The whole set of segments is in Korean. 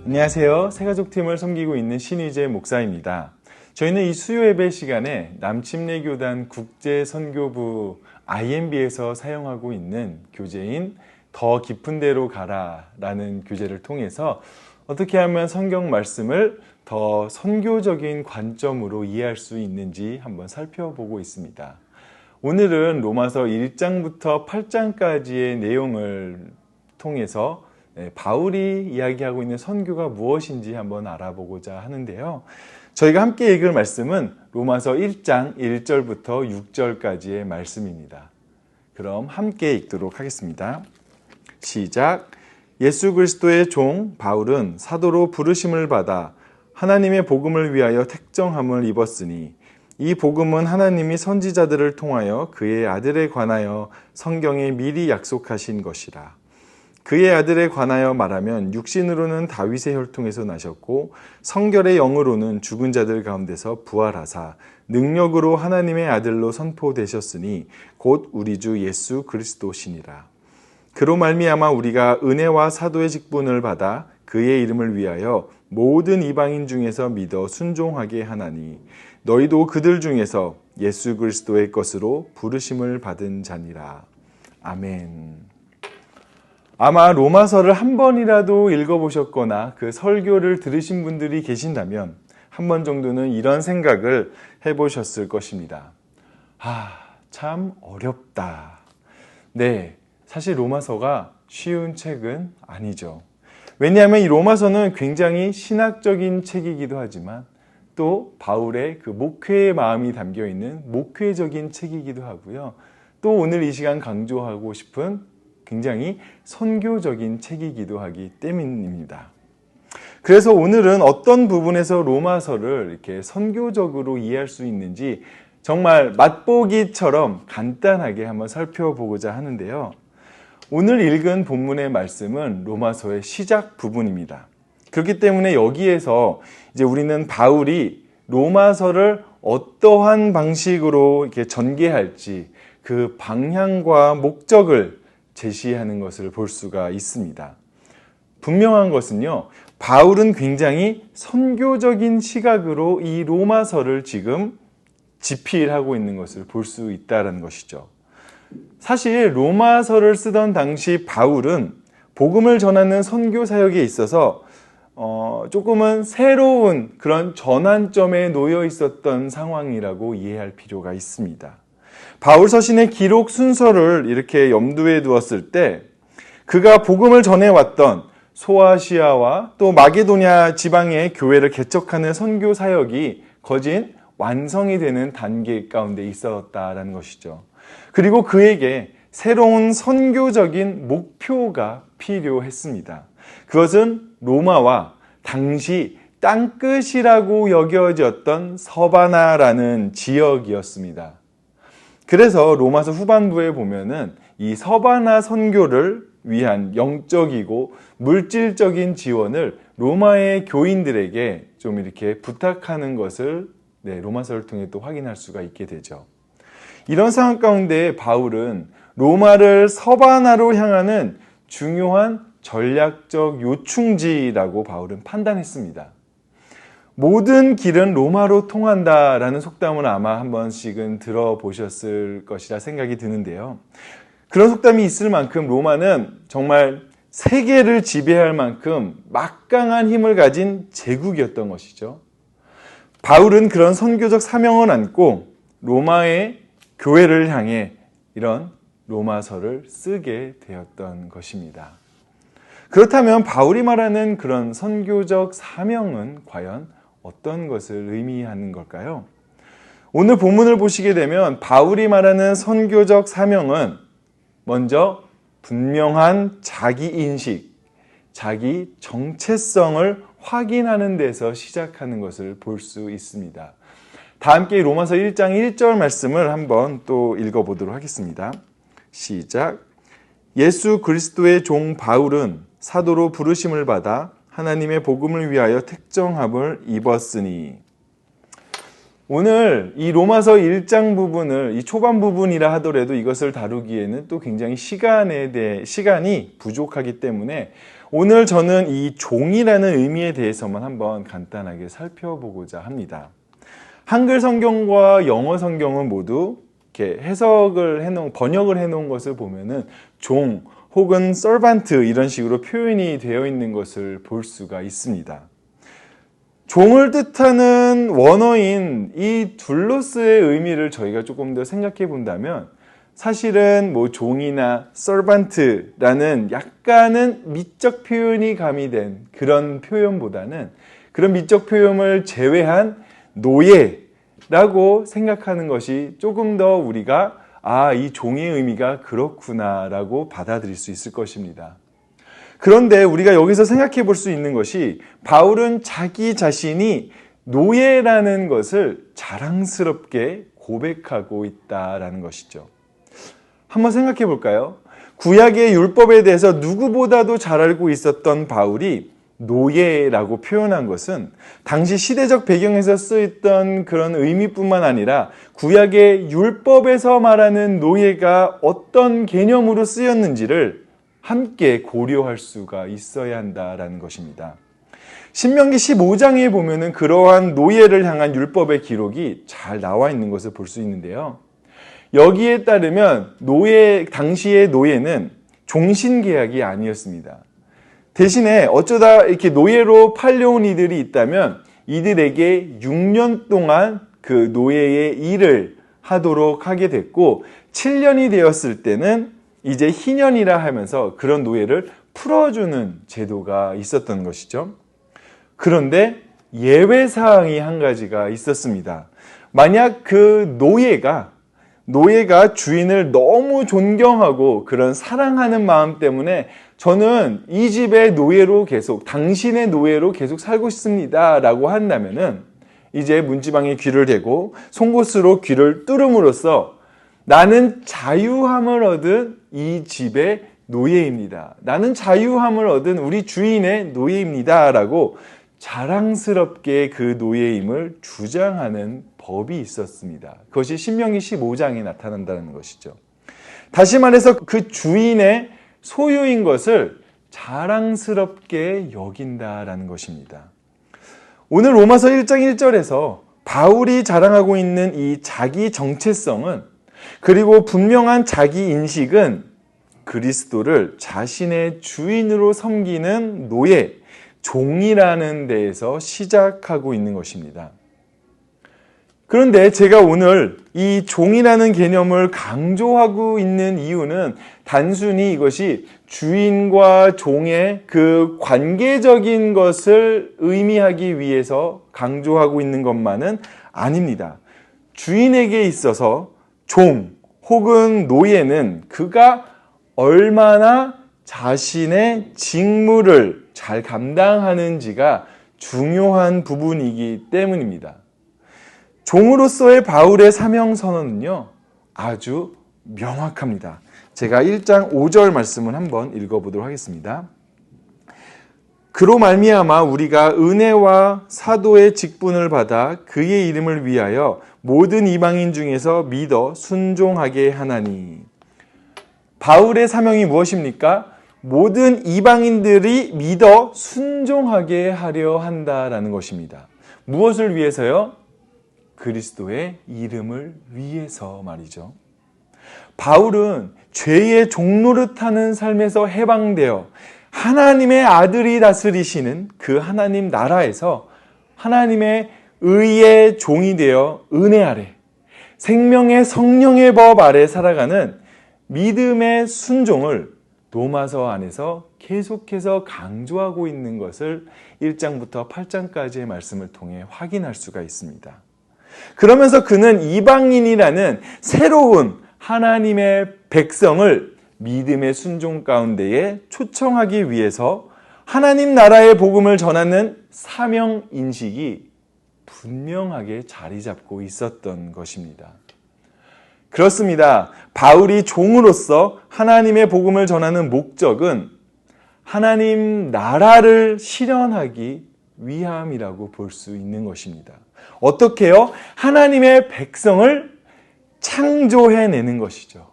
안녕하세요. 새가족팀을 섬기고 있는 신의재 목사입니다. 저희는 이 수요 예배 시간에 남침례교단 국제선교부 IMB에서 사용하고 있는 교재인 더 깊은 데로 가라 라는 교재를 통해서 어떻게 하면 성경 말씀을 더 선교적인 관점으로 이해할 수 있는지 한번 살펴보고 있습니다. 오늘은 로마서 1장부터 8장까지의 내용을 통해서 바울이 이야기하고 있는 선교가 무엇인지 한번 알아보고자 하는데요. 저희가 함께 읽을 말씀은 로마서 1장 1절부터 6절까지의 말씀입니다. 그럼 함께 읽도록 하겠습니다. 시작. 예수 그리스도의 종 바울은 사도로 부르심을 받아 하나님의 복음을 위하여 택정함을 입었으니 이 복음은 하나님이 선지자들을 통하여 그의 아들에 관하여 성경에 미리 약속하신 것이라. 그의 아들에 관하여 말하면 육신으로는 다윗의 혈통에서 나셨고 성결의 영으로는 죽은 자들 가운데서 부활하사 능력으로 하나님의 아들로 선포되셨으니 곧 우리 주 예수 그리스도시니라. 그로 말미암아 우리가 은혜와 사도의 직분을 받아 그의 이름을 위하여 모든 이방인 중에서 믿어 순종하게 하나니 너희도 그들 중에서 예수 그리스도의 것으로 부르심을 받은 자니라. 아멘. 아마 로마서를 한 번이라도 읽어보셨거나 그 설교를 들으신 분들이 계신다면 한 번 정도는 이런 생각을 해보셨을 것입니다. 참 어렵다. 네, 사실 로마서가 쉬운 책은 아니죠. 왜냐하면 이 로마서는 굉장히 신학적인 책이기도 하지만 또 바울의 그 목회의 마음이 담겨있는 목회적인 책이기도 하고요. 또 오늘 이 시간 강조하고 싶은 굉장히 선교적인 책이기도 하기 때문입니다. 그래서 오늘은 어떤 부분에서 로마서를 이렇게 선교적으로 이해할 수 있는지 정말 맛보기처럼 간단하게 한번 살펴보고자 하는데요. 오늘 읽은 본문의 말씀은 로마서의 시작 부분입니다. 그렇기 때문에 여기에서 이제 우리는 바울이 로마서를 어떠한 방식으로 이렇게 전개할지 그 방향과 목적을 제시하는 것을 볼 수가 있습니다. 분명한 것은요, 바울은 굉장히 선교적인 시각으로 이 로마서를 지금 집필하고 있는 것을 볼 수 있다는 것이죠. 사실 로마서를 쓰던 당시 바울은 복음을 전하는 선교 사역에 있어서 조금은 새로운 그런 전환점에 놓여 있었던 상황이라고 이해할 필요가 있습니다. 바울 서신의 기록 순서를 이렇게 염두에 두었을 때 그가 복음을 전해왔던 소아시아와 또 마게도냐 지방의 교회를 개척하는 선교 사역이 거진 완성이 되는 단계 가운데 있었다라는 것이죠. 그리고 그에게 새로운 선교적인 목표가 필요했습니다. 그것은 로마와 당시 땅끝이라고 여겨졌던 서바나라는 지역이었습니다. 그래서 로마서 후반부에 보면은 이 서바나 선교를 위한 영적이고 물질적인 지원을 로마의 교인들에게 좀 이렇게 부탁하는 것을 로마서를 통해 또 확인할 수가 있게 되죠. 이런 상황 가운데 바울은 로마를 서바나로 향하는 중요한 전략적 요충지라고 바울은 판단했습니다. 모든 길은 로마로 통한다라는 속담을 아마 한 번씩은 들어보셨을 것이라 생각이 드는데요. 그런 속담이 있을 만큼 로마는 정말 세계를 지배할 만큼 막강한 힘을 가진 제국이었던 것이죠. 바울은 그런 선교적 사명을 안고 로마의 교회를 향해 이런 로마서를 쓰게 되었던 것입니다. 그렇다면 바울이 말하는 그런 선교적 사명은 과연 어떤 것을 의미하는 걸까요? 오늘 본문을 보시게 되면 바울이 말하는 선교적 사명은 먼저 분명한 자기인식, 자기 정체성을 확인하는 데서 시작하는 것을 볼 수 있습니다. 다 함께 로마서 1장 1절 말씀을 한번 또 읽어보도록 하겠습니다. 시작. 예수 그리스도의 종 바울은 사도로 부르심을 받아 하나님의 복음을 위하여 택정함을 입었으니. 오늘 이 로마서 1장 부분을 이 초반 부분이라 하더라도 이것을 다루기에는 또 굉장히 시간이 부족하기 때문에 오늘 저는 이 종이라는 의미에 대해서만 한번 간단하게 살펴보고자 합니다. 한글 성경과 영어 성경은 모두 이렇게 번역을 해놓은 것을 보면은 종 혹은 servant 이런 식으로 표현이 되어 있는 것을 볼 수가 있습니다. 종을 뜻하는 원어인 이 둘로스의 의미를 저희가 조금 더 생각해 본다면 사실은 종이나 servant라는 약간은 미적 표현이 가미된 그런 표현보다는 그런 미적 표현을 제외한 노예라고 생각하는 것이 조금 더 우리가 이 종의 의미가 그렇구나라고 받아들일 수 있을 것입니다. 그런데 우리가 여기서 생각해 볼 수 있는 것이 바울은 자기 자신이 노예라는 것을 자랑스럽게 고백하고 있다라는 것이죠. 한번 생각해 볼까요? 구약의 율법에 대해서 누구보다도 잘 알고 있었던 바울이 노예라고 표현한 것은 당시 시대적 배경에서 쓰였던 그런 의미뿐만 아니라 구약의 율법에서 말하는 노예가 어떤 개념으로 쓰였는지를 함께 고려할 수가 있어야 한다라는 것입니다. 신명기 15장에 보면은 그러한 노예를 향한 율법의 기록이 잘 나와 있는 것을 볼 수 있는데요. 여기에 따르면 당시의 노예는 종신계약이 아니었습니다. 대신에 어쩌다 이렇게 노예로 팔려온 이들이 있다면 이들에게 6년 동안 그 노예의 일을 하도록 하게 됐고 7년이 되었을 때는 이제 희년이라 하면서 그런 노예를 풀어주는 제도가 있었던 것이죠. 그런데 예외사항이 한 가지가 있었습니다. 만약 그 노예가 주인을 너무 존경하고 그런 사랑하는 마음 때문에 저는 이 집의 당신의 노예로 계속 살고 싶습니다 라고 한다면은 이제 문지방에 귀를 대고 송곳으로 귀를 뚫음으로써 나는 자유함을 얻은 이 집의 노예입니다. 나는 자유함을 얻은 우리 주인의 노예입니다 라고 자랑스럽게 그 노예임을 주장하는 법이 있었습니다. 그것이 신명기 15장에 나타난다는 것이죠. 다시 말해서 그 주인의 소유인 것을 자랑스럽게 여긴다라는 것입니다. 오늘 로마서 1장 1절에서 바울이 자랑하고 있는 이 자기 정체성은 그리고 분명한 자기 인식은 그리스도를 자신의 주인으로 섬기는 노예, 종이라는 데에서 시작하고 있는 것입니다. 그런데 제가 오늘 이 종이라는 개념을 강조하고 있는 이유는 단순히 이것이 주인과 종의 그 관계적인 것을 의미하기 위해서 강조하고 있는 것만은 아닙니다. 주인에게 있어서 종 혹은 노예는 그가 얼마나 자신의 직무를 잘 감당하는지가 중요한 부분이기 때문입니다. 종으로서의 바울의 사명선언은요, 아주 명확합니다. 제가 1장 5절 말씀을 한번 읽어보도록 하겠습니다. 그로 말미암아 우리가 은혜와 사도의 직분을 받아 그의 이름을 위하여 모든 이방인 중에서 믿어 순종하게 하나니. 바울의 사명이 무엇입니까? 모든 이방인들이 믿어 순종하게 하려 한다라는 것입니다. 무엇을 위해서요? 그리스도의 이름을 위해서 말이죠. 바울은 죄의 종노릇하는 삶에서 해방되어 하나님의 아들이 다스리시는 그 하나님 나라에서 하나님의 의의 종이 되어 은혜 아래 생명의 성령의 법 아래 살아가는 믿음의 순종을 로마서 안에서 계속해서 강조하고 있는 것을 1장부터 8장까지의 말씀을 통해 확인할 수가 있습니다. 그러면서 그는 이방인이라는 새로운 하나님의 백성을 믿음의 순종 가운데에 초청하기 위해서 하나님 나라의 복음을 전하는 사명 인식이 분명하게 자리 잡고 있었던 것입니다. 그렇습니다. 바울이 종으로서 하나님의 복음을 전하는 목적은 하나님 나라를 실현하기 위함이라고 볼 수 있는 것입니다. 어떻게요? 하나님의 백성을 창조해내는 것이죠.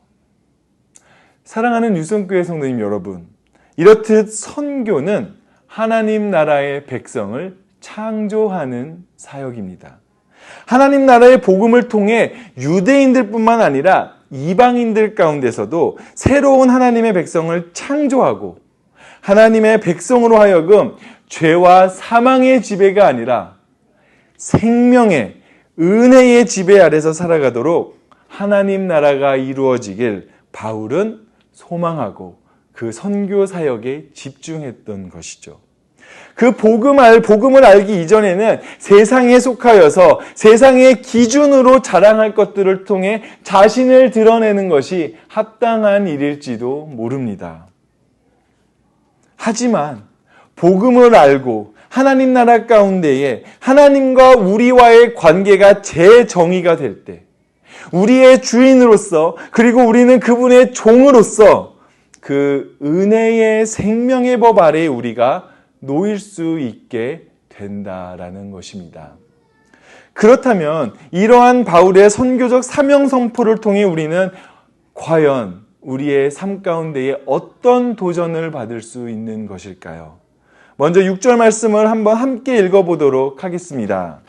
사랑하는 유성교회 성도님 여러분, 이렇듯 선교는 하나님 나라의 백성을 창조하는 사역입니다. 하나님 나라의 복음을 통해 유대인들뿐만 아니라 이방인들 가운데서도 새로운 하나님의 백성을 창조하고 하나님의 백성으로 하여금 죄와 사망의 지배가 아니라 생명의 은혜의 지배 아래서 살아가도록 하나님 나라가 이루어지길 바울은 소망하고 그 선교 사역에 집중했던 것이죠. 그 복음을 알기 이전에는 세상에 속하여서 세상의 기준으로 자랑할 것들을 통해 자신을 드러내는 것이 합당한 일일지도 모릅니다. 하지만 복음을 알고 하나님 나라 가운데에 하나님과 우리와의 관계가 재정의가 될 때, 우리의 주인으로서 그리고 우리는 그분의 종으로서 그 은혜의 생명의 법 아래에 우리가 놓일 수 있게 된다라는 것입니다. 그렇다면 이러한 바울의 선교적 사명 선포를 통해 우리는 과연 우리의 삶 가운데에 어떤 도전을 받을 수 있는 것일까요? 먼저 6절 말씀을 한번 함께 읽어보도록 하겠습니다.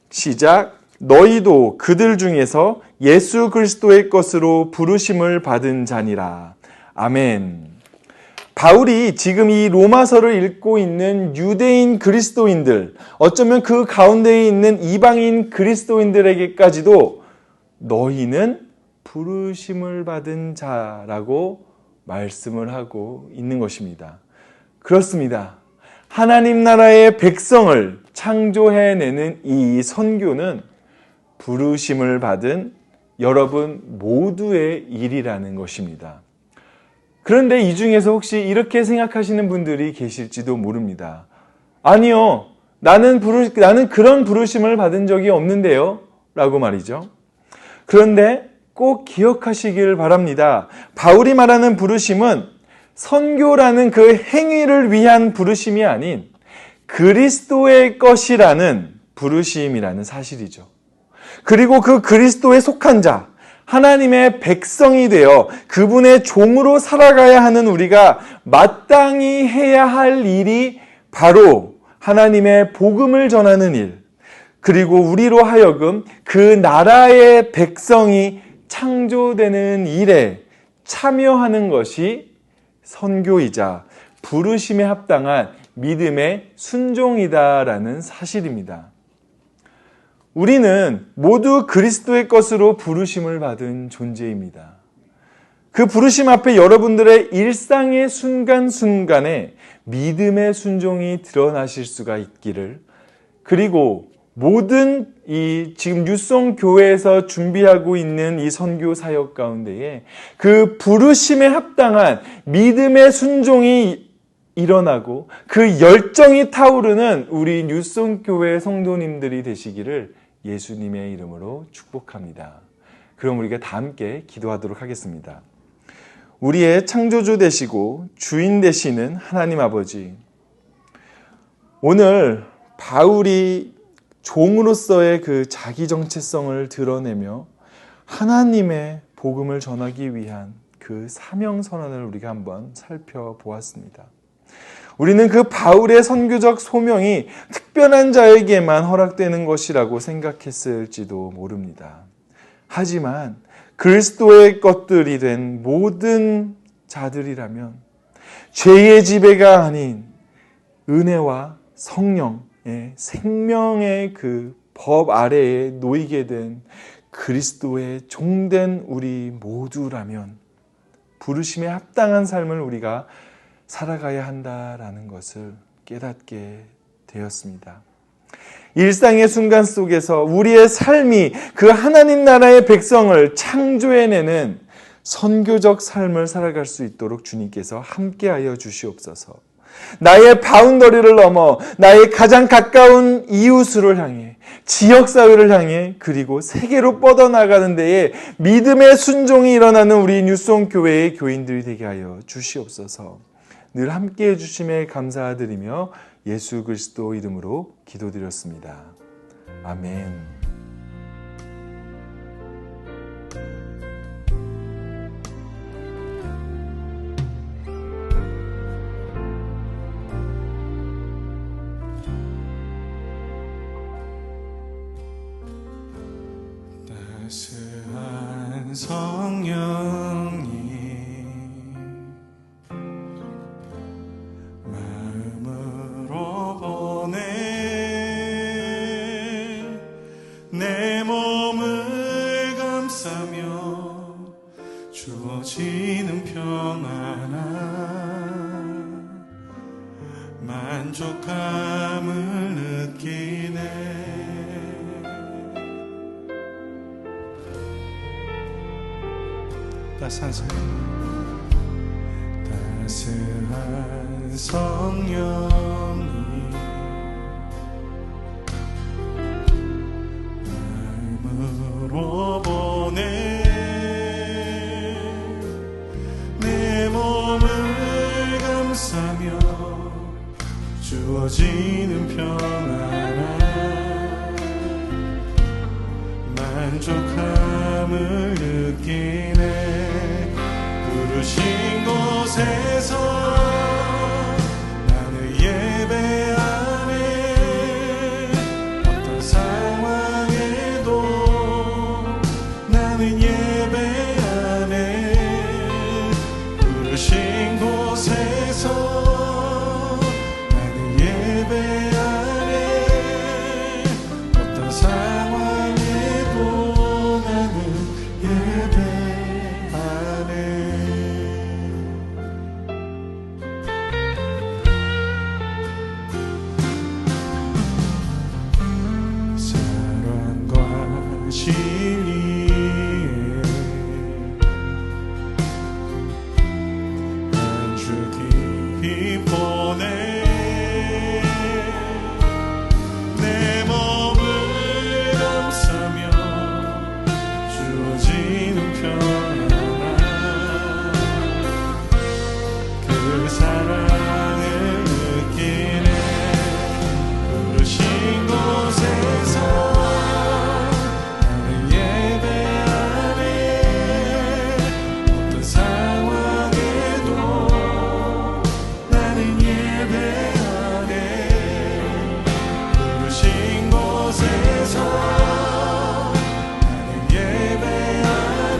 시작. 너희도 그들 중에서 예수 그리스도의 것으로 부르심을 받은 자니라. 아멘. 바울이 지금 이 로마서를 읽고 있는 유대인 그리스도인들, 어쩌면 그 가운데에 있는 이방인 그리스도인들에게까지도 너희는 부르심을 받은 자라고 말씀을 하고 있는 것입니다. 그렇습니다. 하나님 나라의 백성을 창조해내는 이 선교는 부르심을 받은 여러분 모두의 일이라는 것입니다. 그런데 이 중에서 혹시 이렇게 생각하시는 분들이 계실지도 모릅니다. 아니요, 나는 그런 부르심을 받은 적이 없는데요 라고 말이죠. 그런데 꼭 기억하시길 바랍니다. 바울이 말하는 부르심은 선교라는 그 행위를 위한 부르심이 아닌 그리스도의 것이라는 부르심이라는 사실이죠. 그리고 그 그리스도에 속한 자, 하나님의 백성이 되어 그분의 종으로 살아가야 하는 우리가 마땅히 해야 할 일이 바로 하나님의 복음을 전하는 일, 그리고 우리로 하여금 그 나라의 백성이 창조되는 일에 참여하는 것이 선교이자 부르심에 합당한 믿음의 순종이다라는 사실입니다. 우리는 모두 그리스도의 것으로 부르심을 받은 존재입니다. 그 부르심 앞에 여러분들의 일상의 순간순간에 믿음의 순종이 드러나실 수가 있기를, 그리고 모든 이 지금 뉴송 교회에서 준비하고 있는 이 선교 사역 가운데에 그 부르심에 합당한 믿음의 순종이 일어나고 그 열정이 타오르는 우리 뉴송 교회 성도님들이 되시기를 예수님의 이름으로 축복합니다. 그럼 우리가 다 함께 기도하도록 하겠습니다. 우리의 창조주 되시고 주인 되시는 하나님 아버지, 오늘 바울이 종으로서의 그 자기 정체성을 드러내며 하나님의 복음을 전하기 위한 그 사명 선언을 우리가 한번 살펴보았습니다. 우리는 그 바울의 선교적 소명이 특별한 자에게만 허락되는 것이라고 생각했을지도 모릅니다. 하지만 그리스도의 것들이 된 모든 자들이라면 죄의 지배가 아닌 은혜와 성령의 생명의 그 법 아래에 놓이게 된 그리스도의 종된 우리 모두라면 부르심에 합당한 삶을 우리가 살아가야 한다라는 것을 깨닫게 되었습니다. 일상의 순간 속에서 우리의 삶이 그 하나님 나라의 백성을 창조해내는 선교적 삶을 살아갈 수 있도록 주님께서 함께하여 주시옵소서. 나의 바운더리를 넘어 나의 가장 가까운 이웃을 향해, 지역사회를 향해, 그리고 세계로 뻗어나가는 데에 믿음의 순종이 일어나는 우리 뉴송 교회의 교인들이 되게 하여 주시옵소서. 늘 함께해 주심에 감사드리며 예수 그리스도 이름으로 기도드렸습니다. 아멘. 성령님 마음으로 보내 내 몸을 감싸며 주어지는 평안함 만족함을 느끼네. 따스한 성령이 마음으로 보내 내 몸을 감싸며 주어지는 평안함 만족함을 느끼네. 부르신 곳에서 나는 예배하네. 어떤 상황에도 나는 예배하네. 부르신 곳에서 나는 예배하네. 어떤 상황에도 나는 예배하네. 사랑과 진리에 한 주 깊이 보내 내 몸을 감싸며 주어지는 평안함 그 사랑을 느끼네. 부르신 곳에서 나는 예배하네. 어떤 상황에도 나는 예배하네. 부르신 곳에서 나는 예배하네.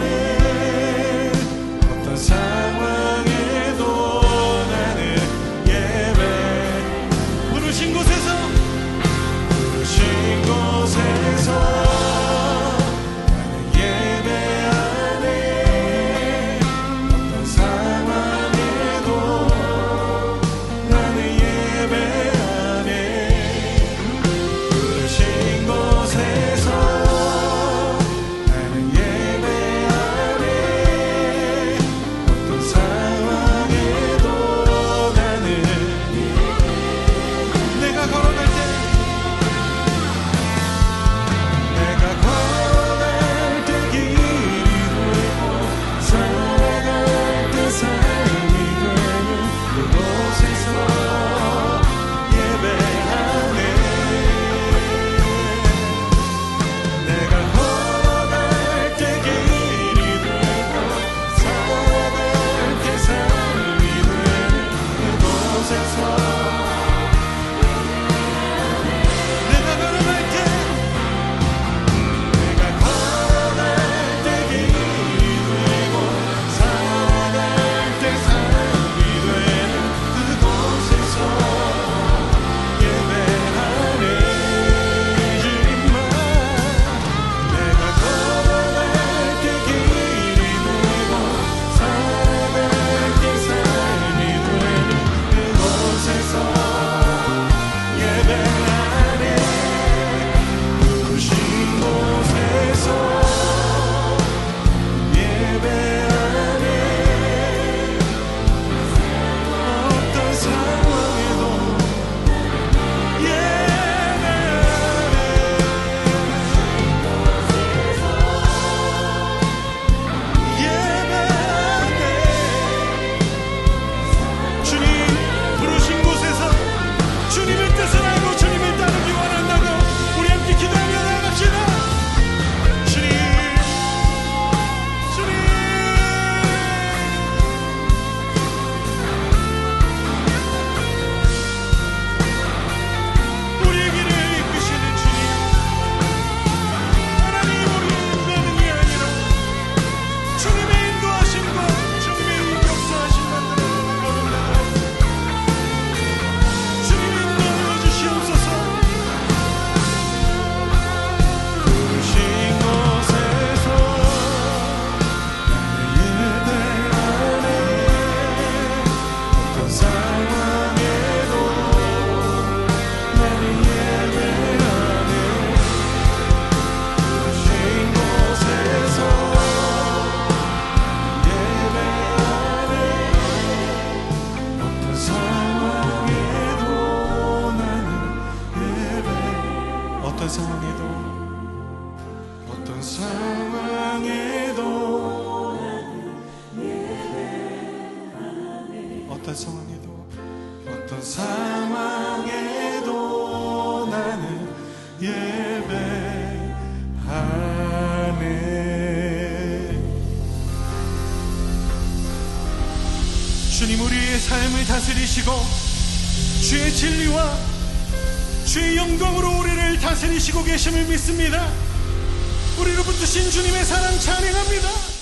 어떤 상황에도 어떤 상황에도 나는 예배하네. 주님 우리의 삶을 다스리시고 주의 진리와 주의 영광으로 우리를 다스리시고 계심을 믿습니다. 우리를 붙드신 주님의 사랑 찬양합니다.